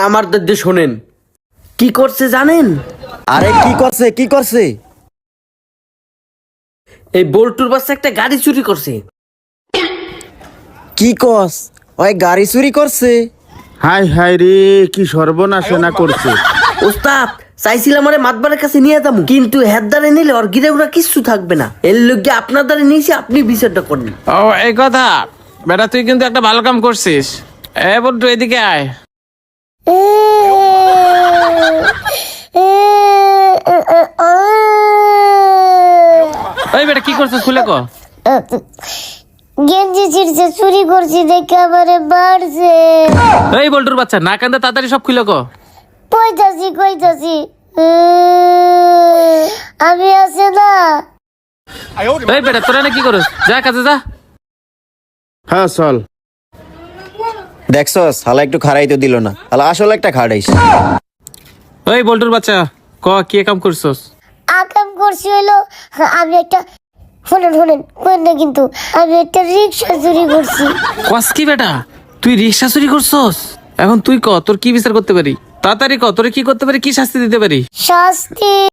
আমার দাদি শোনেন, কি করছে জানেন? আরে কি করছে? এই বল্টুর বাচ্চা একটা গাড়ি চুরি করছে। কি কস? ওই গাড়ি চুরি করছে? হাই হাই রে, কি সর্বনাশা না করছে। ওস্তাদ, চাইছিলাম আরে মাতবারের কাছে নিয়ে যাবো, কিন্তু হেড দ্বারে নিলে ওর গিরে ওরা কিচ্ছু থাকবে না। এর লোক আপনার দ্বারে নিয়েছি, আপনি বিচারটা করেন। ও এই কথা বেটা, তুই কিন্তু একটা ভালো কাম করছিস। বল্টু এদিকে আয়। ওই বেটা কি করছিস, খুলে কো। গেঞ্জি ছিঁড়ছে, চুরি করছি দেখে আমারে মারছে। এই বল্টুর বাচ্চা, না কান্দে তাড়াতাড়ি সব খুলে কো। কইতাছি আমি আছে না। এই বেটা তোরা না কি করস, যা কাজে যা। হ্যাঁ চল। দেখছস হালা একটু খাড়াইতে দিল না, হালা আসলে একটা খাড়াইস। ওই বল্টুর বাচ্চা, ক কি কাম করছস? আকাম করছি হইলো আমি একটা শোনেন কই না, কিন্তু আমি একটা রিক্সা চুরি করছি। কস কি বেটা, তুই রিক্সা চুরি করছস? এখন তুই ক তোর কি বিচার করতে পারি, তাড়াতাড়ি ক তোরে কি করতে পারি, কি শাস্তি দিতে পারি? শাস্তি